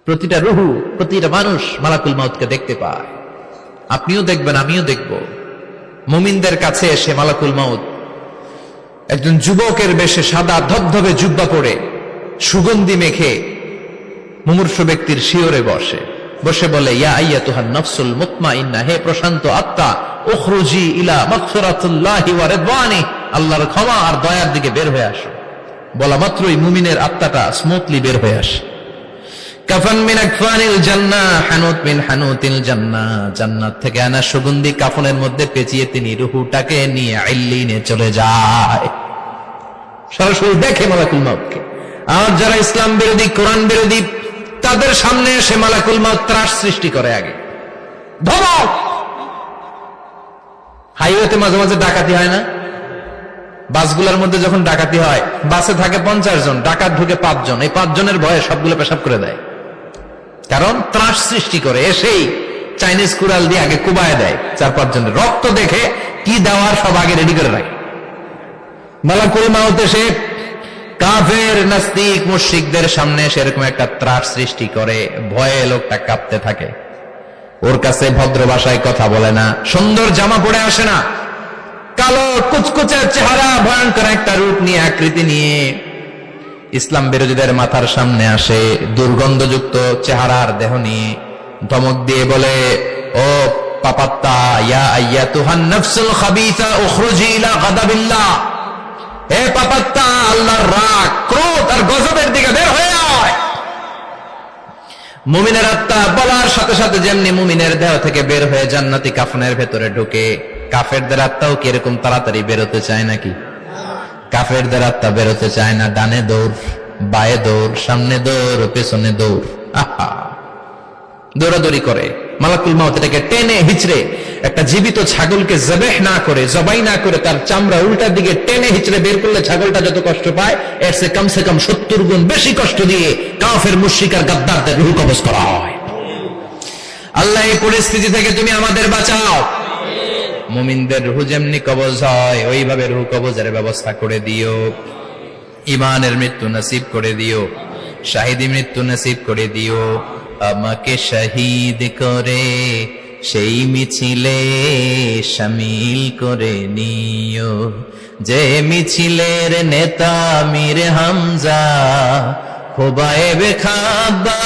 প্রতিটা রুহু, প্রতিটা মানুষ মালাকুল মাউতকে দেখতে পায়। আপনিও দেখবেন, আমিও দেখব। মুমিনদের কাছে এসে মালাকুল মাউত একজন যুবকের বেশে সাদা ধবধবে জুব্বা পরে সুগন্ধি মেখে মুমূর্ষু ব্যক্তির শিয়রে বসে বলে, ইয়া আইয়াতুহান নাফসুল মুতমাইন্নাহ, হে প্রশান্ত আত্মা, উখরুজি ইলা মাগফিরাতুল্লাহি ওয়া রিদওয়ানি, আল্লাহর ক্ষমা আর দয়ার দিকে বের হয়ে আসো। বলা মাত্রই মুমিনের আত্মাটা স্মুথলি বের হয়ে আসে। কাফান মিন আকফানিল জান্নাহ, হানুত মিন হানুতিল জান্নাহ, জান্নাত থেকে আনা সুগন্ধি কাফনের মধ্যে পেঁচিয়ে তিনি রূহটাকে নিয়ে ইল্লিনে চলে যায়। সরাসরি দেখে মালাকুল মাউতকে। আর যারা ইসলাম বিরোধী, কোরআন বিরোধী, তাদের সামনে এসে মালাকুল মাউত ত্রাস সৃষ্টি করে। আগে ধমক। হাইওয়েতে মাঝে মাঝে ডাকাতি হয় না? বাসগুলোর মধ্যে যখন ডাকাতি হয়, বাসে থাকে 50 জন, ডাকাত ঢুকে 5 জন। এই 5 জনের ভয়ে সবগুলো পেশাব করে দেয়, কারণ ত্রাস সৃষ্টি করে। এসেই চাইনিজ কুড়াল দিয়ে আগে কুবায় দেয় 4-5 জনের। রক্ত দেখে কি দেওয়ার সব আগে রেডি করে রাখে। মালাকুল মাউত এসে কাফের, নাস্তিক, মুশরিকদের সামনে সেরকম একটা ত্রাস সৃষ্টি করে। ভয়ে লোকটা কাঁপতে থাকে। ওর কাছে ভদ্র ভাষায় কথা বলে না, সুন্দর জামা পরে আসে না, কালো কুচকুচে চেহারা, ভয়ঙ্কর একটা রূপ নিয়ে, আকৃতি নিয়ে ইসলাম বিরোধীদের মাথার সামনে আসে। দুর্গন্ধযুক্ত চেহারার দেহ নিয়ে ধমক দিয়ে বলে, ও পাপাত্তা, ইয়া আইয়াতুহান নাফসুল খাবিসা উখরুজি ইলা গাদাবিল্লাহ, হে পাপাত্তা, আল্লাহর রাগ, ক্রোধ আর গজবের দিকে বের হয়ে আয়। মুমিনের আত্মা বলার সাথে সাথে যেমনি মুমিনের দেহ থেকে বের হয়ে জান্নাতি কাফনের ভেতরে ঢুকে, কাফেরদের আত্মাও কি এরকম তাড়াতাড়ি বেরোতে চায় নাকি? কাফেরদের আত্মা বেরোতে চায় না। ডানে দৌড়, বায়ে দৌড়, সামনে দৌড়, পেছনে দৌড়, আহা, দৌড়াদৌড়ি করে। মালাকুল মাউত এটাকে টেনে হিচড়ে, একটা জীবিত ছাগলকে জবাই না করে তার চামড়া উল্টার দিকে টেনে হিচড়ে বের করলে ছাগলটা যত কষ্ট পায়, এর চেয়ে কমসে কম 70 গুণ বেশি কষ্ট দিয়ে কাফের, মুশরিক আর গাদ্দারদের রূহ কবজ করা হয়। আল্লাহ এই পরিস্থিতি থেকে তুমি আমাদের বাঁচাও। মুমিনদের রূহ যেমনি কবজ হয়, ওইভাবে রূহ কবজের ব্যবস্থা করে দিও। ঈমানের মৃত্যু নসিব করে দিও, শাহিদি মৃত্যু নসিব করে দিও। আমাকে শহীদ করে সেই মিছিলে শামিল করে নিও, যে মিছিলের নেতা মীর হামজা, খোবায়েবে খাব্বাব,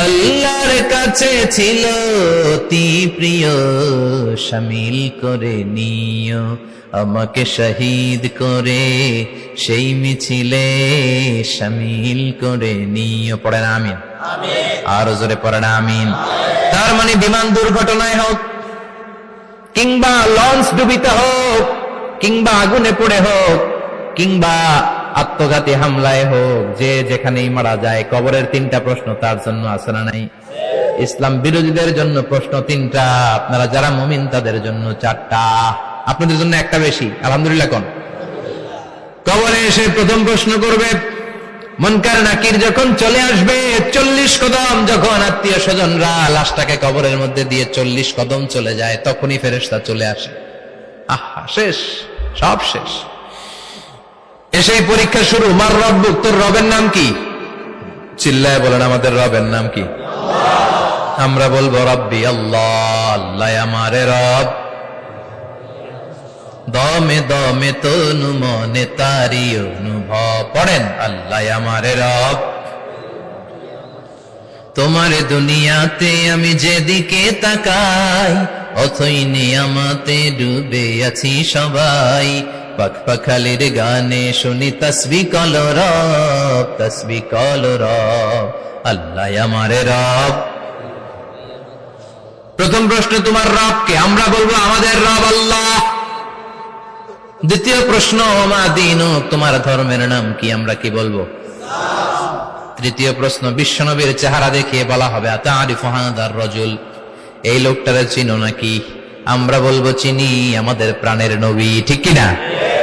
আল্লাহর কাছে ছিল অতি প্রিয়, শামিল করে নিও। আমাকে শহীদ করে সেই মিছিলে শামিল করে নিও। পড়েন আমিন। আরো জোরে পড়েন আমিন। তার মানে বিমান দুর্ঘটনায় হোক, কিংবা লঞ্চ ডুবিতে হোক, কিংবা আগুনে পড়ে হোক, কিংবা আত্মঘাতী হামলায় হোক, যে যেখানেই মারা যায়, কবরের 3টা প্রশ্ন তার জন্য আছে না নাই? ইসলাম বিরোধীদের জন্য প্রশ্ন 3টা, আপনারা যারা মুমিন তাদের জন্য 4টা, আপনাদের জন্য একটা বেশি। আলহামদুলিল্লাহ কোন? কবরে এসে প্রথম প্রশ্ন করবে মুনকার নাকির যখন চলে আসবে, 40 কদম যখন আত্মীয় স্বজনরা লাশটাকে কবরের মধ্যে দিয়ে 40 কদম চলে যায়, তখনই ফেরেশতা চলে আসে। আহা, শেষ, সব শেষ। এসে পরীক্ষা শুরু। মার রব্বুক, তোর রবের নাম কি? চিল্লায় বলেন, আমাদের রবের নাম কি? আমরা বলবো রব্বি আল্লাহ, আল্লাহ আমারে রব। দমে দমে তনু মনে তারি অনুভব। পড়েন, আল্লাহ আমারে রব। তোমার দুনিয়াতে আমি যেদিকে তাকাই, অথই নিয়ামতে ডুবে আছি সবাই। পাখপাখালির গানে শুনি তসবিহ কল রব, তসবিহ কল রব, আল্লাহ আমারে রব। প্রথম প্রশ্ন, তোমার রবকে? আমরা বলবো আমাদের রব আল্লাহ। দ্বিতীয় প্রশ্ন, ওমা দীনুক, তোমার ধর্মের নাম কি? আমরা কি বলবো? তৃতীয় প্রশ্ন, বিশ্বনবীর চেহারা দেখিয়ে বলা হবে আতারিফু হাদার রাজুল, এই লোকটারে চিনো নাকি? আমরা বলবো চিনি, আমাদের প্রাণের নবী, ঠিক কিনা?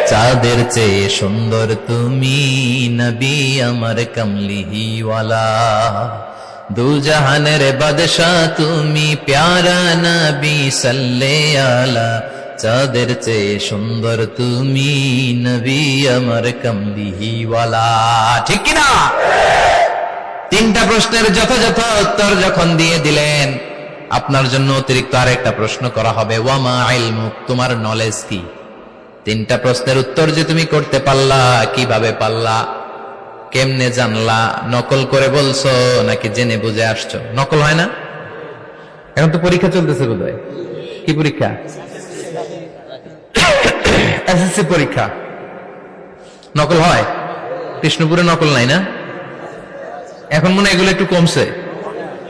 চাঁদের চেয়ে সুন্দর তুমি নবী আমার কমলিহি ওয়ালা, দু জাহানের বাদশা তুমি প্যারা নবী সাল্লে আলা, চাঁদের চেয়ে সুন্দর তুমি নবী আমার কমলিহি ওয়ালা, ঠিক কিনা? তিনটা প্রশ্নের যথাযথ উত্তর যখন দিয়ে দিলেন, আপনার জন্য অতিরিক্ত আরেকটা প্রশ্ন করা হবে, ওয়ামা ইলমুক, তোমার নলেজ কি? তিনটা প্রশ্নের উত্তর যে তুমি করতে পারলা, কিভাবে পারলা, কেমনে জানলা? নকল করে বলছো নাকি জেনে বুঝে আসছো? নকল হয় না? এখন তো পরীক্ষা চলতেছে বোধহয়। কি পরীক্ষা? এসএসসি পরীক্ষা। নকল হয়? কৃষ্ণপুরে নকল নাই না? এখন মনে হয় এগুলো একটু কমছে।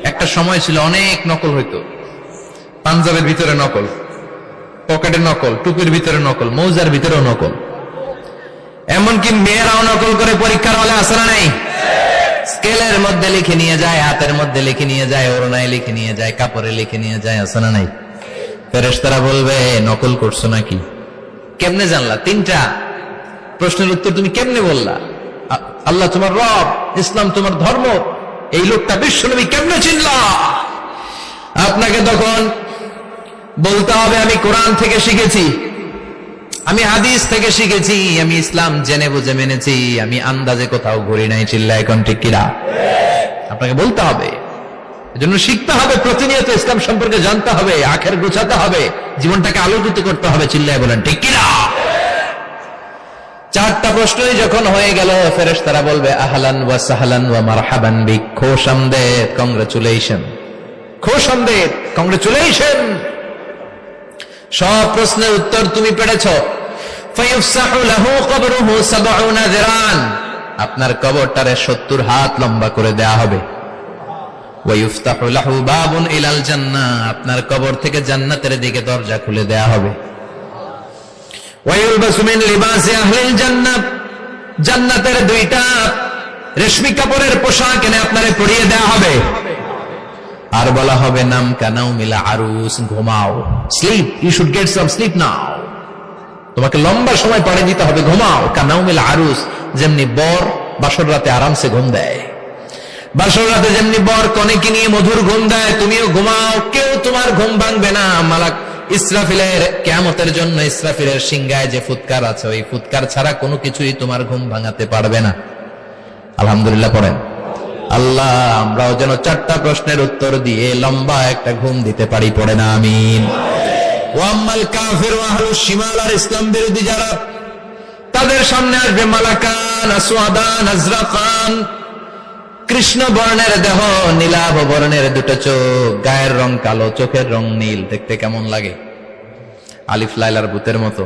একটা সময় ছিল অনেক নকল হইতো। পাঞ্জাবের ভিতরে নকল, পকেটে নকল, টুপির ভিতরে নকল, মৌজার ভিতরেও নকল। এমনকি মেয়েরাও নকল করে পরীক্ষার হলে আসে না নাই? স্কেলের মধ্যে লিখে নিয়ে যায়, হাতের মধ্যে লিখে নিয়ে যায়, ওড়নায় লিখে নিয়ে যায়, কাপড়ে লিখে নিয়ে যায়, আসে না নাই? ফেরেশতারা বলবে নকল করছো নাকি? কেমনে জানলা? তিনটা প্রশ্নের উত্তর তুমি কেমনে বললা? আল্লাহ তোমার রব, ইসলাম তোমার ধর্ম, এই লোকটা বিশ্বনবী, কেমনে চিনলা? আপনাকে তখন বলতে হবে আমি কোরআন থেকে শিখেছি, আমি হাদিস থেকে শিখেছি, আমি ইসলাম জেনে বুঝে মেনেছি, আমি আন্দাজে কোথাও ঘুরি নাই। চিল্লা এখন ঠিক কিনা? আপনাকে বলতে হবে, এজন্য শিখতে হবে, প্রতিনিয়ত ইসলাম সম্পর্কে জানতে হবে, আখের গোছাতে হবে, জীবনটাকে আলোকিত করতে হবে। চিল্লায় বলেন ঠিক কিনা? চারটা প্রশ্নই যখন হয়ে গেল, ফেরেশতারা বলবে আহলান ওয়া সাহলান ওয়া মারহাবান বিক, খোশামদেদ, কংগ্রাচুলেশন, খোশামদেদ, কংগ্রাচুলেশন, সব প্রশ্নের উত্তর তুমি পেরেছো। ফায়ুফসাহু লাহু কবরুহু ৭০ যিরান, আপনার কবরটারে ৭০ হাত লম্বা করে দেয়া হবে। ওয়া ইফতাহু লাহু বাবুন ইলাল জান্নাহ, আপনার কবর থেকে জান্নাতের দিকে দরজা খুলে দেয়া হবে। ওয়া ইলবাসু মিন লিবাসি আহলিল জান্নাহ, জান্নাতের দুইটা রেশমি কাপড়ের পোশাক এনে আপনারে পরিয়ে দেয়া হবে। আর বলা হবে নাম কানাও মিলা আরুস, ঘুমাও, sleep, you should get some sleep now, তোমাকে লম্বা সময় পাড়ি দিতে হবে, ঘুমাও। কানাও মিলা আরুস, যেমনি বর বাসর রাতে আরামসে ঘুম দেয়, বাসর রাতে যেমনি বর কনেকে নিয়ে মধুর ঘুম দেয়, তুমিও ঘুমাও, কেউ তোমার ঘুম ভাঙবে না। মালাক ইসরাফিলের, কিয়ামতের জন্য ইসরাফিলের সিংহায় যে ফুৎকার আছে, ওই ফুৎকার ছাড়া কোনো কিছুই তোমার ঘুম ভাঙাতে পারবে না। আলহামদুলিল্লাহ পড়েন। আল্লাহ আমরাও যেন চারটা প্রশ্নের উত্তর দিয়ে লম্বা একটা ঘুম দিতে পারি, পড়ে না আমিন। ওয়াম্মাল কাফির ওয়া আহলুশ শিমাল, আর ইসলাম বিরোধী যারা, তাদের সামনে আসবে মালাকান আসওয়াদান আজরাকান, কৃষ্ণ বর্ণের দেহ, নীলাভ বর্ণের দুটো চোখ, গায়ের রং কালো, চোখের রং নীল। দেখতে কেমন লাগে? আলিফ লাইলার ভূতের মতো।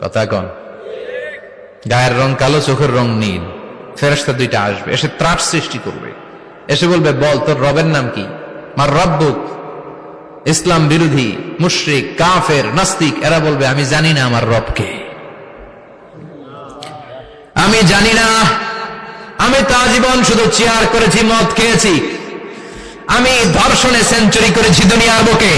কথা কন? গায়ের রং কালো, চোখের রং নীল। ফেরেশতা দুইটা আসবে, এসে ত্রাস সৃষ্টি করবে, এসে বলবে বল তোর রবের নাম কি? মার রব্বুক। ইসলাম বিরোধী মুশরিক, কাফের, নাস্তিক এরা বলবে আমি জানি না আমার রবকে, আমি জানি না, আমি তা জীবন শুধু চেয়ার করেছি, মদ খেয়েছি, আমি ধর্ষণে সেঞ্চুরি করেছি দুনিয়ার বুকে,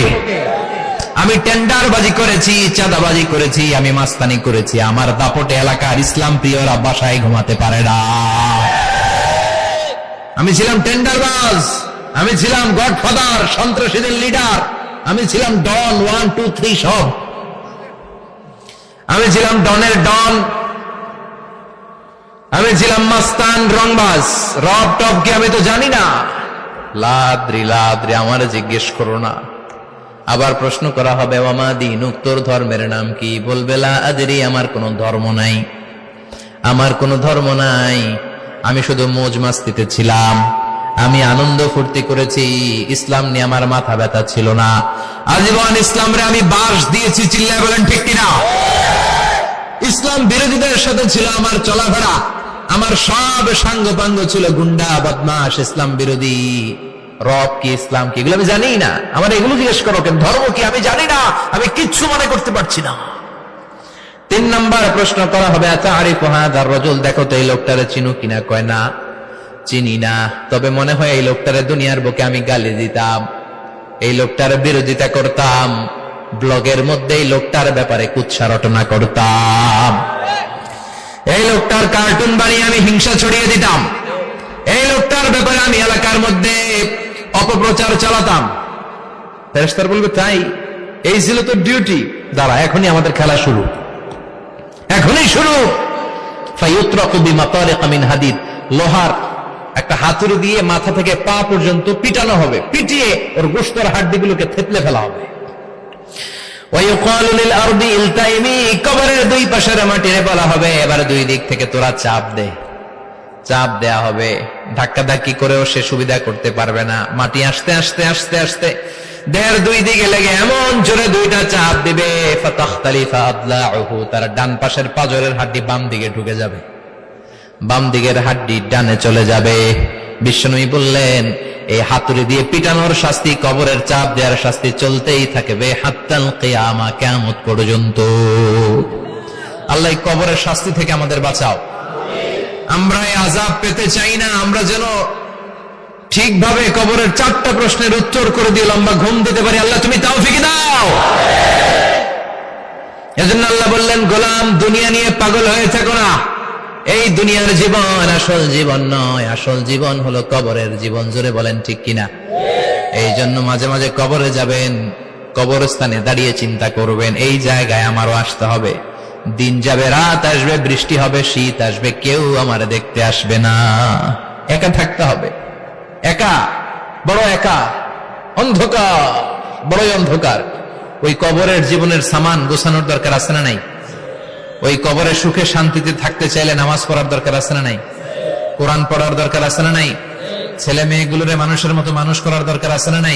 আমি টেন্ডারবাজি করেছি, চাঁদাবাজি করেছি, আমি মাস্তানি করেছি, আমার দাপটে এলাকার ইসলাম প্রিয়রা বাসায় ঘুমাতে পারে না। আমি ছিলাম টেন্ডারবাজ, আমি ছিলাম গডফাদার, সন্ত্রাসীদের লিডার, আমি ছিলাম ডন 1 2 3 সব, আমি ছিলাম ডনের ডন, আমি ছিলাম মাস্তান, রংবাজ। রব টব কি আমি তো জানি না। লাদ্রি লাদ্রি, আমার জিজ্ঞেস করো না। আবার প্রশ্ন করা হবে ওয়ামা দীনুক, তোর ধর্মের নাম কি? বলবে লা আদরি, আমার কোনো ধর্ম নাই, আমার কোনো ধর্ম নাই, আমি শুধু মৌজ মাস্তিতে ছিলাম, আমি আনন্দ ফুর্তি করেছি, ইসলাম নিয়ে আমার মাথা ব্যথা ছিল না, আজীবন ইসলামরে আমি বাস দিয়েছি। চিল্লায় বলেন ঠিক কিনা? ইসলাম বিরোধীদের সাথে ছিল আমার চলাফেরা, আমার সব সাঙ্গ পাঙ্গ ছিল গুন্ডা বদমাশ, ইসলাম বিরোধী। রব কি, ইসলাম কি, এগুলো আমি জানি না। আমার এগুলো জিজ্ঞেস করো কেন? ধর্ম কি আমি জানি না, আমি কিচ্ছু মনে করতে পারছি না। 3 নাম্বার প্রশ্ন করা হবে আতারিফু হাদার রাজুল, দেখো তো এই লোকটারে চিনো কিনা? কয় না, চিনি না, তবে মনে হয় এই লোকটারে দুনিয়ার বুকে আমি গালি দিতাম, এই লোকটার বিরোধিতা করতাম, ব্লগের মধ্যে এই লোকটার ব্যাপারে কুৎসা রটনা করতাম, এই লোকটার কার্টুন বানিয়ে আমি হিংসা ছড়িয়ে দিতাম, এই লোকটার ব্যাপারে আমি এলাকার মধ্যে অপপ্রচার চালাতাম। ফেরেশতারা বলবে তাই, এই ছিল তো ডিউটি। দাঁড়া, এখনই আমাদের খেলা শুরু, এখনই শুরু। ফায়ুতরাকু বিমাতারিক মিন হাদিদ, লোহার একটা হাতুড়ি দিয়ে মাথা থেকে পা পর্যন্ত পিটানো হবে, পিটিয়ে ওর গোশতের হাড্ডিগুলোকে থেতলে ফেলা হবে। ওয়ায়ুকালু লিল আরদি ইলতাইমি, কবরের দুই পাশের মাটিরে বলা হবে এবার দুই দিক থেকে তোরা চাপ দে। চাপ দেয়া হবে, ধাক্কা ধাক্কি করেও সে সুবিধা করতে পারবে না। মাটি আস্তে আস্তে আস্তে আস্তে দেহের দুই দিকে লেগে এমন জোরে দুইটা চাপ দিবে, ফাতাখতালিফা আদলাউহু, তার ডান পাশের পাজরের হাড্ডি বাম দিকে ঢুকে যাবে, বাম দিকের হাড্ডি ডানে চলে যাবে। বিশ্বনবী বললেন এই হাতুড়ি দিয়ে পিটানোর শাস্তি, কবরের চাপ দেওয়ার শাস্তি চলতেই থাকবে হাত্তাল কিয়ামা, কিয়ামত পর্যন্ত। আল্লাহ কবরের শাস্তি থেকে আমাদের বাঁচাও। আমরা এই আযাব পেতে চাই না, আমরা যেন ঠিকভাবে কবরের 4টা প্রশ্নের উত্তর করে দিয়ে লম্বা ঘুম দিতে পারি। আল্লাহ তুমি তৌফিক দাও। এজন্য আল্লাহ বললেন, গোলাম দুনিয়া নিয়ে পাগল হয়ে থেকো না। এই দুনিয়ার জীবন আসল জীবন নয়, আসল জীবন হলো কবরের জীবন। জোরে বলেন ঠিক কিনা? এই জন্য মাঝে মাঝে কবরে যাবেন, কবরস্থানে দাঁড়িয়ে চিন্তা করবেন এই জায়গায় আমারও আসতে হবে। দিন যাবে, রাত আসবে, বৃষ্টি হবে, শীত আসবে, কেউ আমার দেখতে আসবে না। একা থাকতে হবে, একা, বড় একা, অন্ধকার, বড়ই অন্ধকার। ওই কবরের জীবনের সামান গোছানোর দরকার আছে না নাই? ওই কবরে সুখে শান্তিতে থাকতে চাইলে নামাজ পড়ার দরকার আছে না নাই? কোরআন পড়ার দরকার আছে না নাই? ছেলে মেয়েগুলোরে মানুষের মতো মানুষ করার দরকার আছে না নাই?